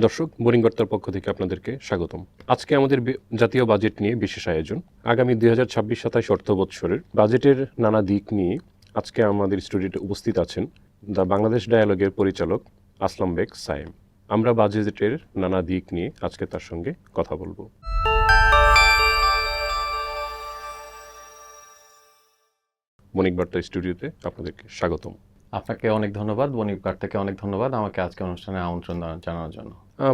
দর্শক, বোরিং বার্তার পক্ষ থেকে আপনাদেরকে স্বাগতম। আজকে আমাদের জাতীয় বাজেট নিয়ে বিশেষ আয়োজন। আগামী 2026-27 অর্থ বৎসরের বাজেটের নানা দিক নিয়ে আজকে আমাদের স্টুডিওতে উপস্থিত আছেন দ্য বাংলাদেশ ডায়ালগের পরিচালক আসলাম বেগ সায়েম। আমরা বাজেটের নানা দিক নিয়ে আজকে তার সঙ্গে কথা বলবো। বণিক বার্তা স্টুডিওতে আপনাদেরকে স্বাগতম। আপনাকে অনেক ধন্যবাদ, বণিক বার্তা থেকে অনেক ধন্যবাদ আমাকে আজকে অনুষ্ঠানে আমন্ত্রণ জানানোর জন্য।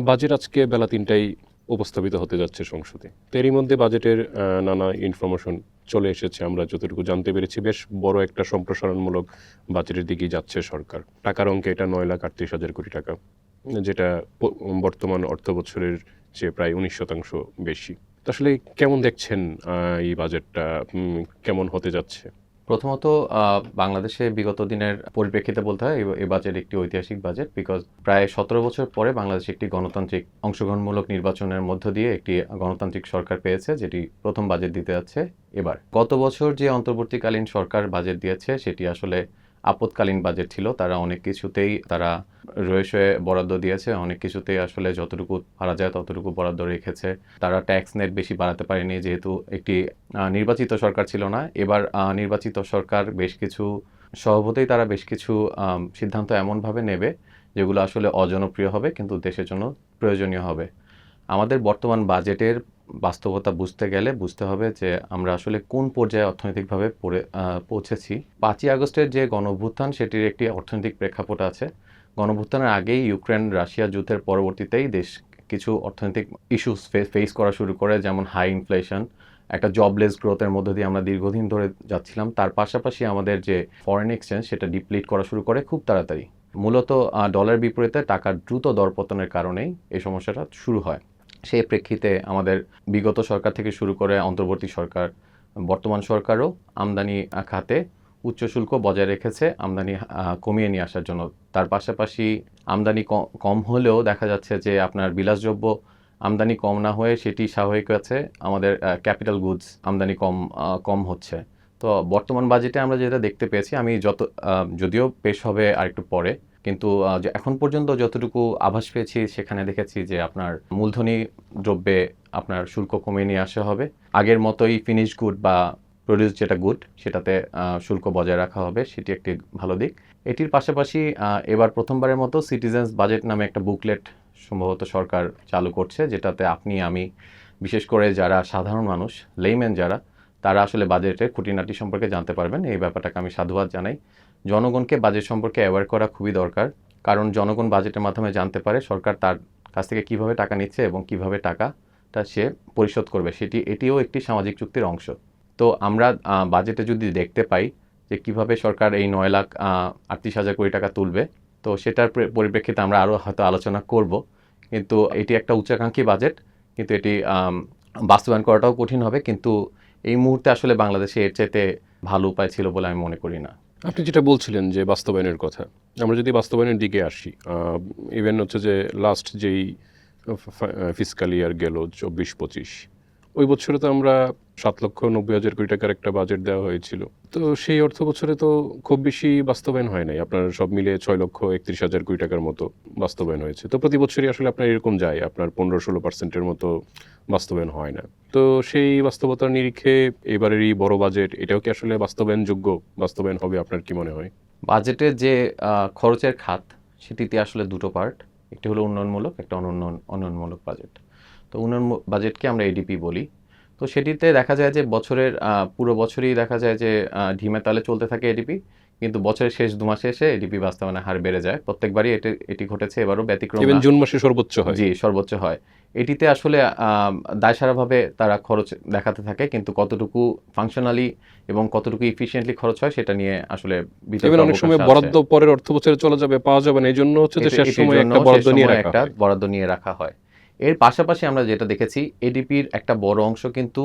বাজেট আজকে বেলা 3টায় উপস্থাপিত হতে যাচ্ছে সংসদে। এরই মধ্যে বাজেটের নানা ইনফরমেশন চলে এসেছে। আমরা যতটুকু জানতে পেরেছি, বেশ বড় একটা সম্প্রসারণমূলক বাজেটের দিকেই যাচ্ছে সরকার। টাকার অঙ্কে এটা 9,38,000 কোটি টাকা, যেটা বর্তমান অর্থ বছরের চেয়ে প্রায় 19% বেশি। আসলে কেমন দেখছেন এই বাজেটটা, কেমন হতে যাচ্ছে? প্রথমত বাংলাদেশে বিগত দিনের পরিপ্রেক্ষিতে বলতে হয় এই বাজেট একটি ঐতিহাসিক বাজেট, বিকজ প্রায় 17 বছর পরে বাংলাদেশ একটি গণতান্ত্রিক অংশগ্রহণমূলক নির্বাচনের মধ্য দিয়ে একটি গণতান্ত্রিক সরকার পেয়েছে, যেটি প্রথম বাজেট দিতে যাচ্ছে এবার। গত বছর যে অন্তর্বর্তীকালীন সরকার বাজেট দিয়েছে সেটি আসলে আপৎকালীন বাজেট ছিল। তারা অনেক কিছুতেই রয়েছে বরাদ্দ দিয়েছে, অনেক কিছুতেই আসলে যতটুকু পারা যায় ততটুকু বরাদ্দ রেখেছে। তারা ট্যাক্স নেট বেশি বাড়াতে পারেনি, যেহেতু একটি নির্বাচিত সরকার ছিল না। এবার নির্বাচিত সরকার স্বভাবতই তারা বেশ কিছু সিদ্ধান্ত এমনভাবে নেবে যেগুলো আসলে অজনপ্রিয় হবে কিন্তু দেশের জন্য প্রয়োজনীয় হবে। আমাদের বর্তমান বাজেটের বাস্তবতা বুঝতে গেলে বুঝতে হবে যে আমরা আসলে কোন পর্যায়ে অর্থনৈতিকভাবে পৌঁছেছি। 5ই আগস্টের যে গণঅভ্যুত্থান, সেটির একটি অর্থনৈতিক প্রেক্ষাপট আছে। গণঅভ্যুত্থানের আগেই ইউক্রেন রাশিয়া যুদ্ধের পরবর্তীতেই দেশ কিছু অর্থনৈতিক ইস্যুস ফেস করা শুরু করে, যেমন হাই ইনফ্লেশন, একটা জবলেস গ্রোথের মধ্য দিয়ে আমরা দীর্ঘদিন ধরে যাচ্ছিলাম। তার পাশাপাশি আমাদের যে ফরেন এক্সচেঞ্জ, সেটা ডিপ্লিট করা শুরু করে খুব তাড়াতাড়ি। মূলত ডলার বিপরীতে টাকার দ্রুত দরপতনের কারণেই এই সমস্যাটা শুরু হয়। সেই প্রেক্ষিতে আমাদের বিগত সরকার থেকে শুরু করে অন্তর্বর্তী সরকার, বর্তমান সরকারও আমদানি খাতে উচ্চ শুল্ক বজায় রেখেছে আমদানি কমিয়ে নিয়ে আসার জন্য। তার পাশাপাশি আমদানি কম হলেও দেখা যাচ্ছে যে আপনার বিলাসদ্রব্য আমদানি কম না হয়ে সেটি স্বাভাবিক আছে, আমাদের ক্যাপিটাল গুডস আমদানি কম হচ্ছে। তো বর্তমান বাজেটে আমরা যেটা দেখতে পেয়েছি, আমি যদিও পেশ হবে আরেকটু পরে, কিন্তু এখন পর্যন্ত যতটুকু আভাস পেয়েছি সেখানে দেখেছি যে আপনার মূলধনী দ্রব্যে আপনার শুল্ক কমিয়ে নিয়ে আসা হবে। আগের মতোই ফিনিশ গুড বা প্রডিউস যেটা গুড, সেটাতে শুল্ক বজায় রাখা হবে, সেটি একটি ভালো দিক। এটির পাশাপাশি এবার প্রথমবারের মতো সিটিজেন্স বাজেট নামে একটা বুকলেট সম্ভবত সরকার চালু করছে, যেটাতে আপনি আমি, বিশেষ করে যারা সাধারণ মানুষ, লেইম্যান যারা, তারা আসলে বাজেটের খুঁটিনাটি সম্পর্কে জানতে পারবেন। এই ব্যাপারটাকে আমি সাধুবাদ জানাই। জনগণকে বাজেট সম্পর্কে অ্যাওয়্যার করা খুবই দরকার, কারণ জনগণ বাজেটের মাধ্যমে জানতে পারে সরকার তার কাছ থেকে কীভাবে টাকা নিচ্ছে এবং কীভাবে টাকাটা সে পরিশোধ করবে। এটিও একটি সামাজিক চুক্তির অংশ। তো আমরা বাজেটে যদি দেখতে পাই যে কিভাবে সরকার এই 9,38,000 কোটি টাকা তুলবে, তো সেটার পরিপ্রেক্ষিতে আমরা আরও হয়তো আলোচনা করব। কিন্তু এটি একটা উচ্চাকাঙ্ক্ষী বাজেট, কিন্তু এটি বাস্তবায়ন করাটাও কঠিন হবে। কিন্তু এই মুহূর্তে আসলে বাংলাদেশে এর চাইতে ভালো উপায় ছিল বলে আমি মনে করি না। আপনি যেটা বলছিলেন যে বাস্তবায়নের কথা, আমরা যদি বাস্তবায়নের দিকে আসি, ইভেন হচ্ছে যে লাস্ট যেই ফিসকাল ইয়ার গেল 24-25, ওই বছরে তো আমরা 7,90,000 কোটি টাকার একটা বাজেট দেওয়া হয়েছিল। তো সেই অর্থ বছরে তো খুব বেশি বাস্তবায়ন হয় নাই। আপনার সব মিলে 6,31,000 কোটি টাকার মতো বাস্তবায়ন হয়েছে। তো প্রতি বছরই আসলে আপনার এরকম যায়, আপনার 15-16% মতো বাস্তবায়ন হয় না। তো সেই বাস্তবতার নিরিখে এবারের এই বড় বাজেট, এটাও কি আসলে বাস্তবায়ন হবে? আপনার কি মনে হয়? বাজেটের যে খরচের খাত, সেটিতে আসলে দুটো পার্ট, একটি হলো উন্নয়নমূলক, একটা অনন্যমূলক বাজেট। তো উন্নয়ন বাজেটকে আমরা এডিপি বলি। তো সেটিতে দেখা যায় যে পুরো বছরই দেখা যায় যে ঢিমে তালে চলতে থাকে এডিপি, কিন্তু বছরের শেষ 2 মাসে এসে এডিপি বাস্তবায়নের হার বেড়ে যায়। প্রত্যেকবারই এটি ঘটেছে, এবারও ব্যতিক্রম না। জুন মাসে সর্বোচ্চ হয়। জি, সর্বোচ্চ হয়। এটিতে আসলে দায়সারাভাবে তারা খরচ দেখাতে থাকে, কিন্তু কতটুকু ফাংশনালি এবং কতটুকু ইফিশিয়েন্টলি খরচ হয় সেটা নিয়ে আসলে অনেক সময় বরাদ্দ পরের অর্থ বছরে চলে যাবে, পাওয়া যাবে না, এই জন্য হচ্ছে যে শেষ সময় একটা বরাদ্দ নিয়ে রাখা হয়। এর পাশাপাশি আমরা যেটা দেখেছি, এডিপির একটা বড় অংশ কিন্তু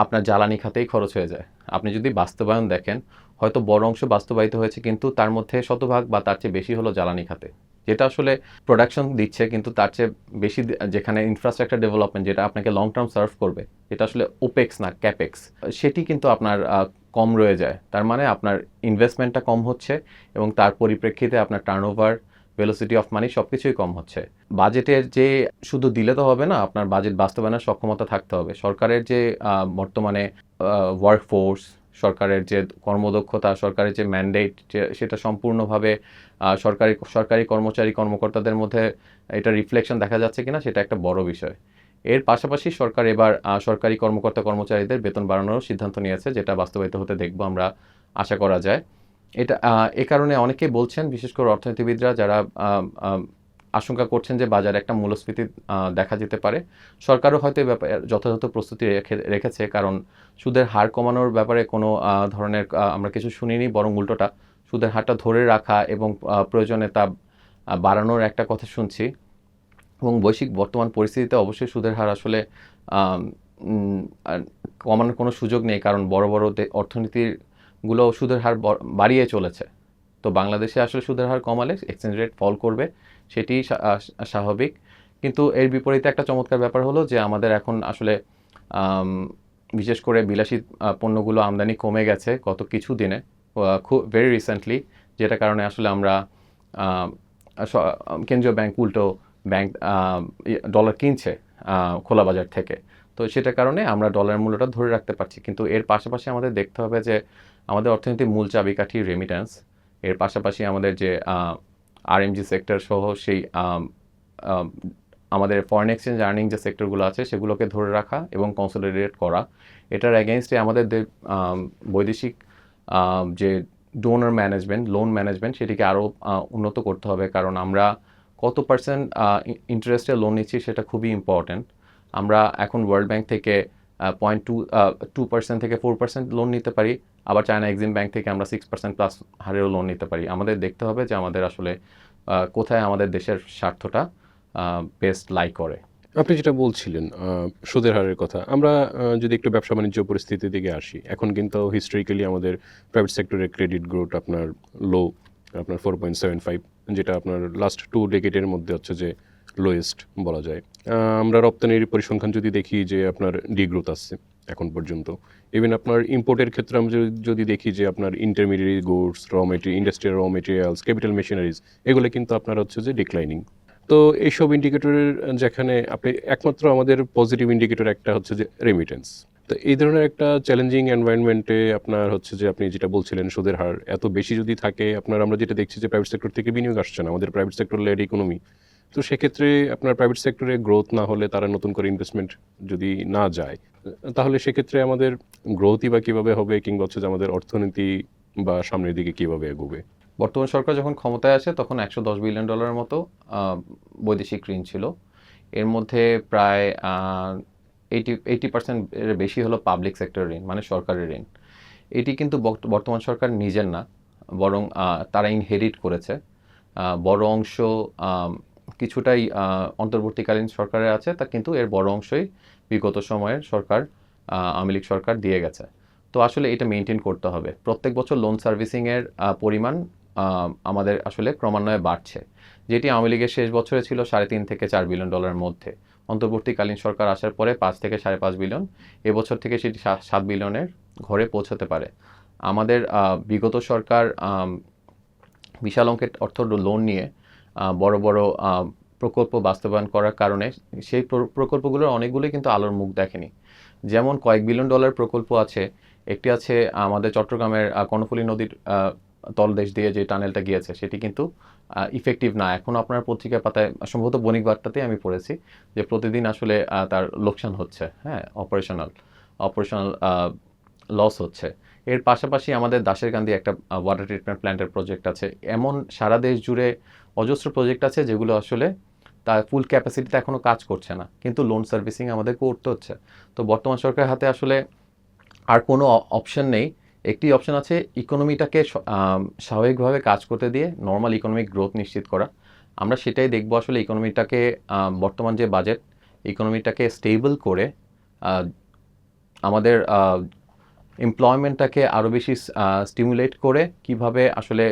আপনার জ্বালানি খাতেই খরচ হয়ে যায়। আপনি যদি বাস্তবায়ন দেখেন, হয়তো বড় অংশ বাস্তবায়িত হয়েছে, কিন্তু তার মধ্যে শতভাগ বা তার চেয়ে বেশি হলো জ্বালানি খাতে, যেটা আসলে প্রোডাকশন দিচ্ছে, কিন্তু তার চেয়ে বেশি যেখানে ইনফ্রাস্ট্রাকচার ডেভেলপমেন্ট, যেটা আপনাকে লং টার্ম সার্ভ করবে, যেটা আসলে ওপেক্স না ক্যাপেক্স, সেটি কিন্তু আপনার কম রয়ে যায়। তার মানে আপনার ইনভেস্টমেন্টটা কম হচ্ছে এবং তার পরিপ্রেক্ষিতে আপনার টার্নওভার ভেলোসিটি অফ মানি সব কিছুই কম হচ্ছে। বাজেটের যে শুধু দিলে তো হবে না, আপনার বাজেট বাস্তবায়নের সক্ষমতা থাকতে হবে। সরকারের যে বর্তমানে ওয়ার্কফোর্স, সরকারের যে কর্মদক্ষতা, সরকারের যে ম্যান্ডেট, যে সেটা সম্পূর্ণভাবে সরকারি কর্মকর্তাদের মধ্যে এটা রিফ্লেকশন দেখা যাচ্ছে কিনা সেটা একটা বড় বিষয়। এর পাশাপাশি সরকার এবার সরকারি কর্মচারীদের বেতন বাড়ানোর সিদ্ধান্ত নিয়েছে, যেটা বাস্তবায়িত হতে দেখব আমরা, আশা করা যায়। এটা এ কারণে অনেকেই বলছেন, বিশেষ করে অর্থনীতিবিদরা, যারা আশঙ্কা করছেন যে বাজারে একটা মূল্যস্ফীতি দেখা যেতে পারে। সরকারও হয়তো এ ব্যাপারে যথাযথ প্রস্তুতি রেখেছে, কারণ সুদের হার কমানোর ব্যাপারে কোনো ধরনের আমরা কিছু শুনিনি, বরং উল্টোটা সুদের হারটা ধরে রাখা এবং প্রয়োজনে তা বাড়ানোর একটা কথা শুনছি। এবং বৈশ্বিক বর্তমান পরিস্থিতিতে অবশ্যই সুদের হার আসলে কমানোর কোনো সুযোগ নেই, কারণ বড় বড় অর্থনীতিগুলো সুদের হার বাড়িয়ে চলেছে। তো বাংলাদেশে আসলে সুদের হার কমালে এক্সচেঞ্জ রেট ফল করবে, সেটি স্বাভাবিক। কিন্তু এর বিপরীতে একটা চমৎকার ব্যাপার হলো যে আমাদের এখন আসলে বিশেষ করে বিলাসী পণ্যগুলো আমদানি কমে গেছে গত কিছু দিনে, খুব ভেরি রিসেন্টলি, যেটা কারণে আসলে আমরা কেন্দ্রীয় ব্যাংক ডলার কিনছে খোলা বাজার থেকে। তো সেটার কারণে আমরা ডলারের মূল্যটা ধরে রাখতে পারছি। কিন্তু এর পাশাপাশি আমাদের দেখতে হবে যে আমাদের অর্থনীতির মূল চাবিকাঠি রেমিট্যান্স, এর পাশাপাশি আমাদের যে আরএমজি সেক্টর সহ সেই আমাদের ফরেন এক্সচেঞ্জ আর্নিং যে সেক্টরগুলো আছে সেগুলোকে ধরে রাখা এবং কনসলিডেট করা। এটার এগেনস্টে আমাদের বৈদেশিক যে ডোনার ম্যানেজমেন্ট, লোন ম্যানেজমেন্ট, সেটিকে আরও উন্নত করতে হবে, কারণ আমরা কত পার্সেন্ট ইন্টারেস্টে লোন নিচ্ছি সেটা খুবই ইম্পর্ট্যান্ট। আমরা এখন ওয়ার্ল্ড ব্যাংক থেকে 0.2% থেকে 4% লোন নিতে পারি, আবার চায়না এক্সিম ব্যাংক থেকে আমরা 6% প্লাস হারেও লোন নিতে পারি। আমাদের দেখতে হবে যে আমাদের আসলে কোথায় আমাদের দেশের স্বার্থটা বেস্ট লাই করে। আপনি যেটা বলছিলেন সুদের হারের কথা, আমরা যদি একটু ব্যবসা বাণিজ্য পরিস্থিতির দিকে আসি, এখন কিন্তু হিস্টোরিক্যালি আমাদের প্রাইভেট সেক্টরের ক্রেডিট গ্রোথ আপনার লো, আপনার 4.75, যেটা আপনার লাস্ট 2 ডেকেডের মধ্যে হচ্ছে যে লোয়েস্ট বলা যায়। আমরা রপ্তানির পরিসংখ্যান যদি দেখি যে আপনার ডিগ্রোথ আসছে এখন পর্যন্ত। ইভেন আপনার ইম্পোর্টের ক্ষেত্রে আমরা যদি দেখি যে আপনার intermediate goods, industrial raw materials, capital machineries, এগুলো কিন্তু আপনার হচ্ছে যে ডিক্লাইনিং। তো এইসব ইন্ডিকেটরের যেখানে আপনি একমাত্র আমাদের পজিটিভ ইন্ডিকেটর একটা হচ্ছে যে রেমিটেন্স। তো এই ধরনের একটা চ্যালেঞ্জিং এনভায়রনমেন্টে আপনার হচ্ছে যে আপনি যেটা বলছিলেন সুদের হার এত বেশি যদি থাকে, আপনার আমরা যেটা দেখছি যে প্রাইভেট সেক্টর থেকে বিনিয়োগ আসছে না, আমাদের প্রাইভেট সেক্টর লেড ইকোনমি। তো সেক্ষেত্রে আপনার প্রাইভেট সেক্টরে গ্রোথ না হলে, তারা নতুন করে ইনভেস্টমেন্ট যদি না যায়, তাহলে সেক্ষেত্রে আমাদের গ্রোথই বা কীভাবে হবে, কিংবা হচ্ছে যে আমাদের অর্থনীতি বা সামনের দিকে কীভাবে এগোবে? বর্তমান সরকার যখন ক্ষমতায় আসে তখন $110 বিলিয়ন মতো বৈদেশিক ঋণ ছিল। এর মধ্যে প্রায় 80% এর বেশি হলো পাবলিক সেক্টর ঋণ, মানে সরকারের ঋণ। এটি কিন্তু বর্তমান সরকার নিজের না, বরং তারা ইনহেরিট করেছে। বড় অংশ কিছুটাই অন্তর্বর্তীকালীন সরকারের আছে, তা কিন্তু এর বড় অংশই বিগত সময়ের সরকার, আওয়ামী লীগ সরকার দিয়ে গেছে। তো আসলে এটা মেনটেন করতে হবে। প্রত্যেক বছর লোন সার্ভিসিংয়ের পরিমাণ আমাদের আসলে ক্রমান্বয়ে বাড়ছে, যেটি আওয়ামী লীগের শেষ বছরে ছিল $3.5 থেকে $4 বিলিয়ন মধ্যে। অন্তর্বর্তীকালীন সরকার আসার পরে 5 থেকে 5.5 বিলিয়ন, এবছর থেকে সেটি 7 বিলিয়নের ঘরে পৌঁছাতে পারে। আমাদের বিগত সরকার বিশাল অঙ্কের অর্থ লোন নিয়ে বড় বড় প্রকল্প বাস্তবায়ন করার কারণে সেই প্রকল্পগুলোর অনেকগুলোই কিন্তু আলোর মুখ দেখেনি। যেমন কয়েক বিলিয়ন ডলার প্রকল্প আছে, একটি আছে আমাদের চট্টগ্রামের কর্ণফুলী নদীর তলদেশ দিয়ে যে টানেলটা গিয়েছে, সেটি কিন্তু ইফেক্টিভ না। এখন আপনার পত্রিকার পাতায়, সম্ভবত বণিক বার্তাতেই আমি পড়েছি যে প্রতিদিন আসলে তার লোকসান হচ্ছে, হ্যাঁ, অপারেশনাল লস হচ্ছে। এর পাশাপাশি আমাদের দাসেরকান্দি একটা ওয়াটার ট্রিটমেন্ট প্ল্যান্টের প্রজেক্ট আছে। এমন সারা দেশ জুড়ে অজস্র প্রজেক্ট আছে যেগুলো আসলে তার ফুল ক্যাপাসিটিতে এখনও কাজ করছে না, কিন্তু লোন সার্ভিসিং আমাদের করতে হচ্ছে। তো বর্তমান সরকারের হাতে আসলে আর কোনো অপশন নেই। একটি অপশন আছে, ইকোনমিটাকে স্বাভাবিকভাবে কাজ করতে দিয়ে নর্মাল ইকোনমিক গ্রোথ নিশ্চিত করা। আমরা সেটাই দেখব আসলে, ইকোনমিটাকে বর্তমান যে বাজেট, ইকোনমিটাকে স্টেবল করে আমাদের এমপ্লয়মেন্টটাকে আরও বেশি স্টিমুলেট করে কিভাবে আসলে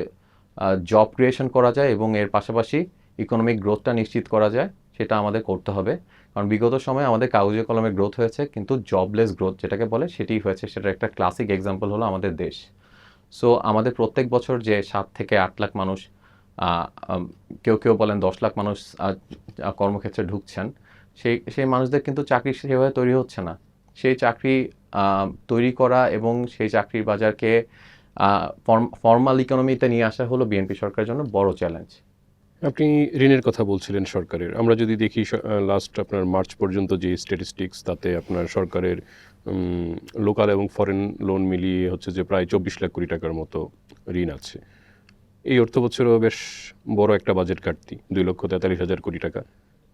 জব ক্রিয়েশন করা যায় এবং এর পাশাপাশি ইকোনমিক গ্রোথটা নিশ্চিত করা যায়, সেটা আমাদের করতে হবে। কারণ বিগত সময়ে আমাদের কাগজে কলমে গ্রোথ হয়েছে, কিন্তু জবলেস গ্রোথ যেটাকে বলে সেটি হয়েছে। সেটার একটা ক্লাসিক এক্সাম্পল হলো আমাদের দেশ। সো আমাদের প্রত্যেক বছর যে 7 থেকে 8 লাখ মানুষ আহ, আম, কেউ কেউ বলেন 10 লাখ মানুষ কর্মক্ষেত্রে ঢুকছেন, সেই মানুষদের কিন্তু চাকরি সেভাবে তৈরি হচ্ছে না। সেই চাকরি তৈরি করা এবং সেই চাকরির বাজারকে ফর্মাল ইকোনমিতে নিয়ে আসা হলো বিএনপি সরকারের জন্য বড় চ্যালেঞ্জ। আপনি ঋণের কথা বলছিলেন সরকারের। আমরা যদি দেখি লাস্ট আপনার মার্চ পর্যন্ত যে স্ট্যাটিস্টিক্স, তাতে আপনার সরকারের লোকাল এবং ফরেন লোন মিলিয়ে হচ্ছে যে প্রায় 24 লাখ কোটি টাকার মতো ঋণ আছে। এই অর্থ বছরও বেশ বড় একটা বাজেট ঘাটতি, 2,43,000 কোটি টাকা।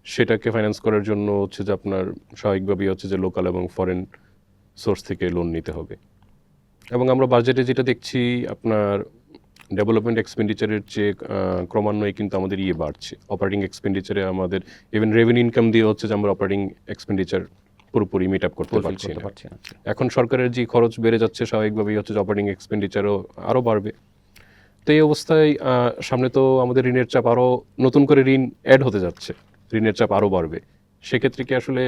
সেটাকে ফাইন্যান্স করার জন্য হচ্ছে যে আপনার স্বাভাবিকভাবেই হচ্ছে যে লোকাল এবং ফরেন সোর্স থেকে লোন নিতে হবে। এবং আমরা বাজেটে যেটা দেখছি, আপনার ডেভেলপমেন্ট এক্সপেন্ডিচারের চেয়ে ক্রমান্বয়ে কিন্তু আমাদের বাড়ছে। অপারেটিং এক্সপেন্ডিচারে আমাদের ইভেন রেভিনিউ ইনকাম দিয়ে হচ্ছে যে আমরা অপারেটিং এক্সপেন্ডিচার পুরোপুরি মিট আপ করতে ফুলফিল পারছি করতে না। পারছি না। এখন সরকারের যে খরচ বেড়ে যাচ্ছে, স্বাভাবিকভাবেই হচ্ছে যে অপারেটিং এক্সপেন্ডিচারও আরও বাড়বে। তো এই অবস্থায় সামনে তো আমাদের ঋণের চাপ আরও, নতুন করে ঋণ অ্যাড হতে যাচ্ছে, ঋণের চাপ আরও বাড়বে। সেক্ষেত্রে কি আসলে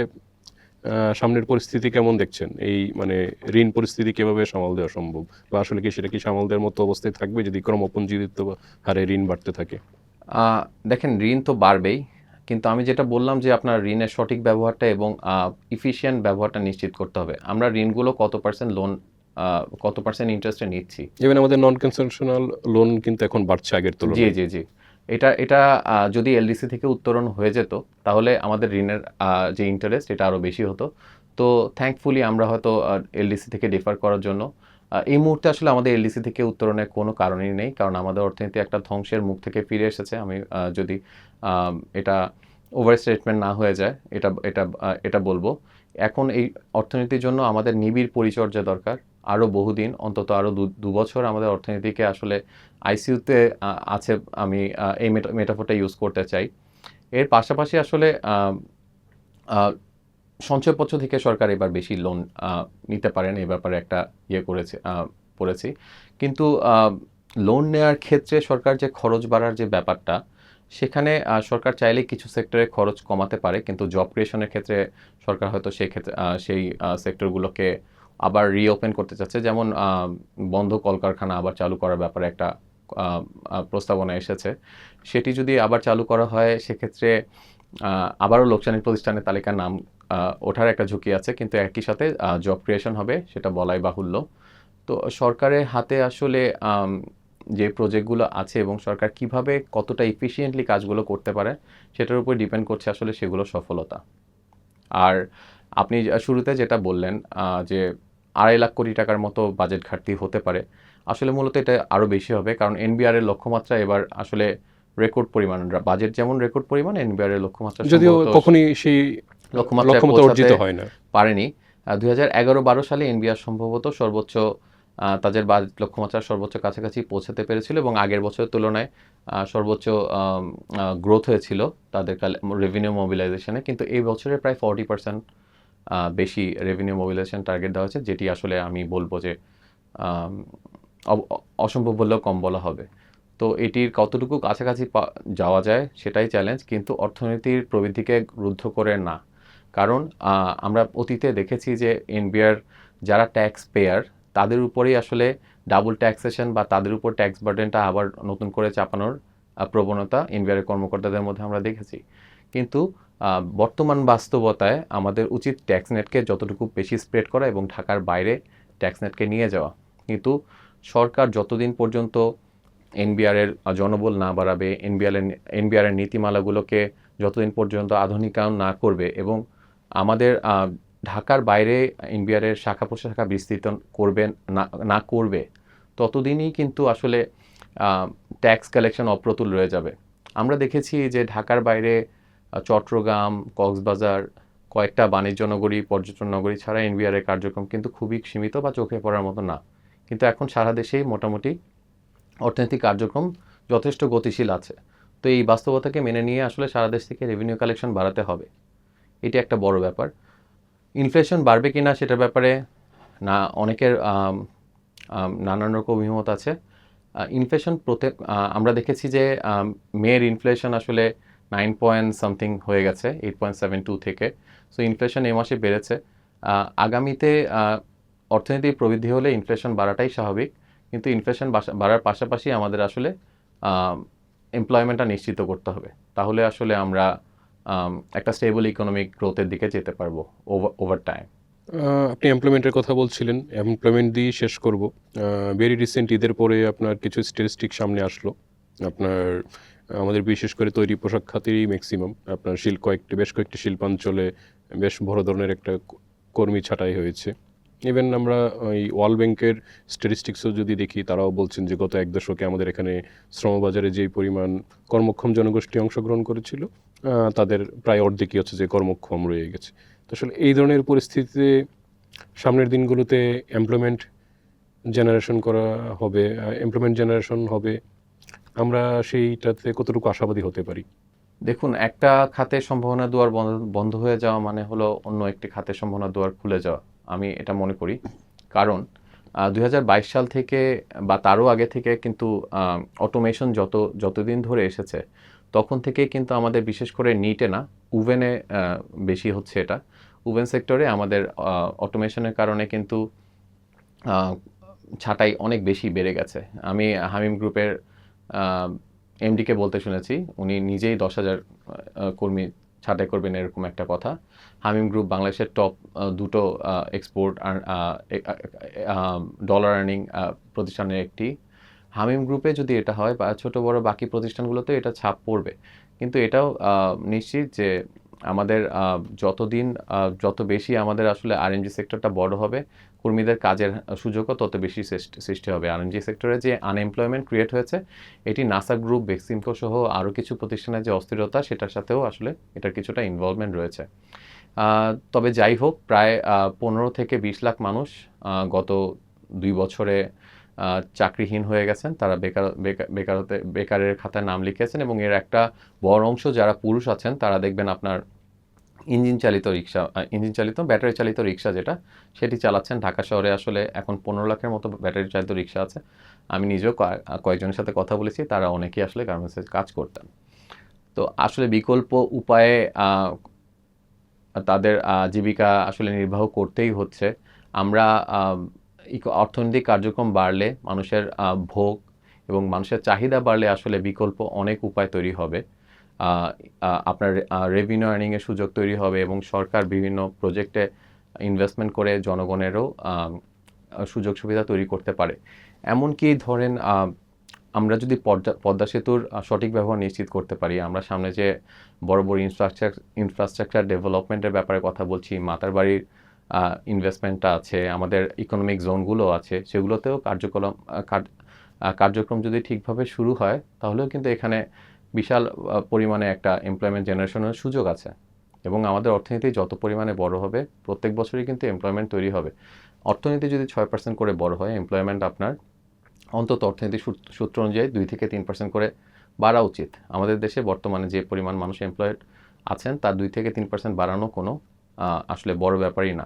সামনের পরিস্থিতি কেমন দেখছেন? এই মানে ঋণ পরিস্থিতি কিভাবে সামাল দেওয়া সম্ভব, বা আসলে কি সেটা কি সামাল দেওয়ার মতো অবস্থায় থাকবে যদি ক্রমপুঞ্জীয়িত হারে ঋণ বাড়তে থাকে? দেখেন, ঋণ তো বাড়বেই, কিন্তু আমি যেটা বললাম যে আপনার ঋণের সঠিক ব্যবহারটা এবং ইফিশিয়েন্ট ব্যবহারটা নিশ্চিত করতে হবে। আমরা ঋণগুলো কত পার্সেন্ট ইন্টারেস্টে নিচ্ছি। ইভেন আমাদের নন কনভেনশনাল লোন কিন্তু এখন বাড়ছে আগের জি তুলনায়। জি জি এটা যদি এলডিসি থেকে উত্তোলন হয়ে যেত, তাহলে আমাদের ঋণের যে ইন্টারেস্ট এটা আরও বেশি হতো। তো থ্যাঙ্কফুলি আমরা হয়তো এলডিসি থেকে ডিফার করার জন্য এই মুহূর্তে আসলে আমাদের এলডিসি থেকে উত্তরণের কোনো কারণই নেই, কারণ আমাদের অর্থনীতি একটা ধ্বংসের মুখ থেকে ফিরে এসেছে। আমি যদি এটা ওভার স্টেটমেন্ট না হয়ে যায়, এটা এটা এটা বলবো। এখন এই অর্থনীতির জন্য আমাদের নিবিড় পরিচর্যা দরকার। আরও বহুদিন, অন্তত আরও দু বছর আমাদের অর্থনীতিকে আসলে আইসিইউতে আছে। আমি এই মেটাফোরটা ইউজ করতে চাই। এর পাশাপাশি আসলে সঞ্চয়পত্র থেকে সরকার এবার বেশি লোন নিতে পারেন, এই ব্যাপারে একটা পড়েছি। কিন্তু লোন নেওয়ার ক্ষেত্রে সরকার যে খরচ বাড়ার যে ব্যাপারটা, সেখানে সরকার চাইলে কিছু সেক্টরে খরচ কমাতে পারে, কিন্তু জব ক্রিয়েশনের ক্ষেত্রে সরকার হয়তো সেই ক্ষেত্রে সেই সেক্টরগুলোকে আবার রিওপেন করতে চাচ্ছে। যেমন বন্ধ কলকারখানা আবার চালু করার ব্যাপারে একটা প্রস্তাবনা এসেছে। সেটি যদি আবার চালু করা হয়, সেক্ষেত্রে আবারও লোকসানি প্রতিষ্ঠানের তালিকার নাম ওঠার একটা ঝুঁকি আছে, কিন্তু একই সাথে জব ক্রিয়েশন হবে, সেটা বলাই বাহুল্য। তো সরকারের হাতে আসলে যে প্রজেক্টগুলো আছে এবং সরকার কিভাবে কতটা এফিশিয়েন্টলি কাজগুলো করতে পারে, সেটার উপর ডিপেন্ড করছে আসলে সেগুলো সফলতা। আর আপনি শুরুতে যেটা বললেন যে 2.5 লাখ কোটি টাকার মতো বাজেট ঘাটতি হতে পারে, আসলে মূলত এটা আরও বেশি হবে, কারণ এনবিআর এর লক্ষ্যমাত্রা এবার আসলে রেকর্ড পরিমাণ। বাজেট যেমন রেকর্ড পরিমাণ, এনবিআর এর লক্ষ্যমাত্রা যদিও সম্ভবত কখনই সেই লক্ষ্যমাত্রায় লক্ষ্যমাত্রা পৌঁছাতে অর্জিত হয় না। পারেনি। 2011-12 সালে এনবিআর সম্ভবত সর্বোচ্চ তাদের বাজেট লক্ষ্যমাত্রার সর্বোচ্চ কাছাকাছি পৌঁছাতে পেরেছিল এবং আগের বছরের তুলনায় সর্বোচ্চ গ্রোথ হয়েছিল তাদের রেভিনিউ মোবিলাইজেশনে। কিন্তু এই বছরে প্রায় 40% বেশি রেভিনিউ মোবিলাইজেশন টার্গেট দেওয়া হয়েছে, যেটি আসলে আমি বলবো যে অসম্ভব বললেও কম বলা হবে। তো এটির কতটুকু কাছাকাছি যাওয়া যায় সেটাই চ্যালেঞ্জ, কিন্তু অর্থনীতির প্রবৃদ্ধিকে রুদ্ধ করে না। কারণ আমরা অতীতে দেখেছি যে এনবিআর যারা ট্যাক্স পেয়ার, তাদের উপরেই আসলে ডাবল ট্যাক্সেশন বা তাদের উপর ট্যাক্স বার্ডেনটা আবার নতুন করে চাপানোর প্রবণতা এনবিআর কর্মকর্তাদের মধ্যে আমরা দেখেছি। কিন্তু বর্তমান বাস্তবতায় আমাদের উচিত ট্যাক্স নেটকে যতটুকু বেশি স্প্রেড করা এবং ঢাকার বাইরে ট্যাক্স নেটকে নিয়ে যাওয়া। কিন্তু সরকার যতদিন পর্যন্ত এনবিআরের জনবল না বাড়াবে, এনবিআরের নীতিমালাগুলোকে যতদিন পর্যন্ত আধুনিকায়ন না করবে এবং আমাদের ঢাকার বাইরে এনবিআরের শাখা প্রশাখা বিস্তৃত না করবে, ততদিনই কিন্তু আসলে ট্যাক্স কালেকশন অপ্রতুল রয়ে যাবে। আমরা দেখেছি যে ঢাকার বাইরে চট্টগ্রাম, কক্সবাজার, কয়েকটা বাণিজ্য নগরী, পর্যটন নগরী ছাড়া এনবিআরের কার্যক্রম কিন্তু খুবই সীমিত বা চোখে পড়ার মতো না। কিন্তু এখন সারা দেশেই মোটামুটি অর্থনৈতিক কার্যক্রম যথেষ্ট গতিশীল আছে। তো এই বাস্তবতাকে মেনে নিয়ে আসলে সারা দেশ থেকে রেভিনিউ কালেকশন বাড়াতে হবে, এটি একটা বড় ব্যাপার। ইনফ্লেশন বাড়বে কি না সেটার ব্যাপারে অনেকের নানান রকম অভিমত আছে। ইনফ্লেশন আমরা দেখেছি যে মেয়ের ইনফ্লেশন আসলে 9 হয়ে গেছে 8.72 থেকে। সো ইনফ্লেশন এই মাসে বেড়েছে। আগামীতে অর্থনীতির প্রবৃদ্ধি হলে ইনফ্লেশন বাড়াটাই স্বাভাবিক, কিন্তু ইনফ্লেশন বাড়ার পাশাপাশি আমাদের আসলে এমপ্লয়মেন্টটা নিশ্চিত করতে হবে, তাহলে আসলে আমরা একটা স্টেবল ইকোনমিক গ্রোথের দিকে যেতে পারবো ওভার টাইম। আপনি এমপ্লয়মেন্টের কথা বলছিলেন, এমপ্লয়মেন্ট দিয়ে শেষ করব। ভেরি রিসেন্ট ঈদের পরে আপনার কিছু স্ট্যাটিস্টিক সামনে আসলো। আপনার আমাদের বিশেষ করে তৈরি পোশাক খাতেরই ম্যাক্সিমাম আপনার বেশ কয়েকটি শিল্পাঞ্চলে বেশ বড় ধরনের একটা কর্মী ছাঁটাই হয়েছে। ইভেন আমরা ওই ওয়ার্ল্ড ব্যাংকের স্ট্যাটিস্টিক্সও যদি দেখি, তারাও বলছেন যে গত এক দশকে আমাদের এখানে শ্রমবাজারে যেই পরিমাণ কর্মক্ষম জনগোষ্ঠী অংশগ্রহণ করেছিল, তাদের প্রায় অর্ধেকই হচ্ছে যে কর্মক্ষম রয়ে গেছে। তো আসলে এই ধরনের পরিস্থিতিতে সামনের দিনগুলোতে এমপ্লয়মেন্ট জেনারেশন হবে, আমরা সেইটাতে কতটুকু আশাবাদী হতে পারি? দেখুন, একটা খাতের সম্ভাবনা দুয়ার বন্ধ হয়ে যাওয়া মানে হলো অন্য একটি খাতের সম্ভাবনা দুয়ার খুলে যাওয়া, আমি এটা মনে করি। কারণ 2022 সাল থেকে বা তারও আগে থেকে কিন্তু অটোমেশন যতদিন ধরে এসেছে, তখন থেকে কিন্তু আমাদের বিশেষ করে নিটে না, উভেনে বেশি হচ্ছে এটা। উভেন সেক্টরে আমাদের অটোমেশনের কারণে কিন্তু ছাঁটাই অনেক বেশি বেড়ে গেছে। আমি হামিম গ্রুপের এমডিকে বলতে শুনেছি, উনি নিজেই 10,000 কর্মী ছাঁটাই করবেন এরকম একটা কথা। হামিম গ্রুপ বাংলাদেশের টপ দুটো এক্সপোর্ট ডলার আর্নিং প্রতিষ্ঠানের একটি। হামিম গ্রুপে যদি এটা হয় বা ছোট বড় বাকি প্রতিষ্ঠানগুলোতে এটা ছাপ পড়বে, কিন্তু এটাও নিশ্চিত যে আমাদের যত বেশি আমাদের আসলে আরএনজি সেক্টরটা বড় হবে, কর্মীদের কাজের সুযোগও তত বেশি সৃষ্টি হবে। আরএনজি সেক্টরে যে আনএমপ্লয়মেন্ট ক্রিয়েট হয়েছে, এটি নাসা গ্রুপ, বেক্সিমকো সহ আরও কিছু প্রতিষ্ঠানের যে অস্থিরতা, সেটার সাথেও আসলে এটার কিছুটা ইনভলভমেন্ট রয়েছে। তবে যাই হোক, প্রায় 15 থেকে 20 লাখ মানুষ গত 2 বছরে চাকরিহীন হয়ে গেছেন। তারা বেকারের খাতায় নাম লিখেছেন, এবং এর একটা বড় অংশ যারা পুরুষ আছেন, তারা দেখবেন আপনার ইঞ্জিন চালিত ব্যাটারি চালিত রিক্সা যেটা, সেটি চালাচ্ছেন। ঢাকা শহরে আসলে এখন 15 লাখের মতো ব্যাটারি চালিত রিক্সা আছে। আমি নিজেও কয়েকজনের সাথে কথা বলেছি, তারা অনেকেই আসলে গার্মেন্টসে কাজ করতেন। তো আসলে বিকল্প উপায়ে তাদের জীবিকা আসলে নির্বাহ করতেই হচ্ছে। আমরা অর্থনৈতিক কার্যক্রম বাড়লে, মানুষের ভোগ এবং মানুষের চাহিদা বাড়লে আসলে বিকল্প অনেক উপায় তৈরি হবে। আপনার রেভিনিউ আর্নিংয়ের সুযোগ তৈরি হবে, এবং সরকার বিভিন্ন প্রজেক্টে ইনভেস্টমেন্ট করে জনগণেরও সুযোগ সুবিধা তৈরি করতে পারে। এমনকি ধরেন আমরা যদি পদ্মা সেতুর সঠিক ব্যবহার নিশ্চিত করতে পারি, আমরা সামনে যে বড় বড় ইনফ্রাস্ট্রাকচার ডেভেলপমেন্টের ব্যাপারে কথা বলছি, মাতারবাড়ির ইনভেস্টমেন্টটা আছে, আমাদের ইকোনমিক জোনগুলো আছে, সেগুলোতেও কার্যক্রম যদি ঠিকভাবে শুরু হয়, তাহলেও কিন্তু এখানে বিশাল পরিমাণে একটা এমপ্লয়মেন্ট জেনারেশনের সুযোগ আছে। এবং আমাদের অর্থনীতি যত পরিমাণে বড় হবে, প্রত্যেক বছরই কিন্তু এমপ্লয়মেন্ট তৈরি হবে। অর্থনীতি যদি 6% করে বড় হয়, এমপ্লয়মেন্ট আপনার অন্তত অর্থনীতির সূত্র অনুযায়ী 2 থেকে 3% করে বাড়া উচিত। আমাদের দেশে বর্তমানে যে পরিমাণ মানুষ এমপ্লয়েড আছেন, তার 2 থেকে 3% বাড়ানো কোনো আসলে বড় ব্যাপারই না।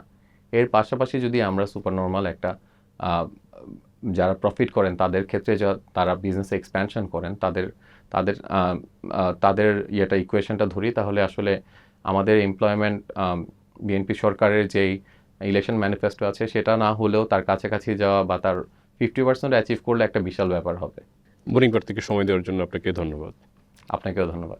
এর পাশাপাশি যদি আমরা সুপার নর্মাল একটা যারা প্রফিট করেন তাদের ক্ষেত্রে তারা বিজনেস এক্সপ্যানশন করেন, তাদের ইকুয়েশনটা ধরি, তাহলে আসলে আমাদের এমপ্লয়মেন্ট বিএনপি সরকারের যেই ইলেকশন ম্যানিফেস্টো আছে, সেটা না হলেও তার কাছাকাছি যাওয়া বা তার 50% অ্যাচিভ করলে একটা বিশাল ব্যাপার হবে। বোরিং পার্ট থেকে সময় দেওয়ার জন্য আপনাকে ধন্যবাদ। আপনাকেও ধন্যবাদ।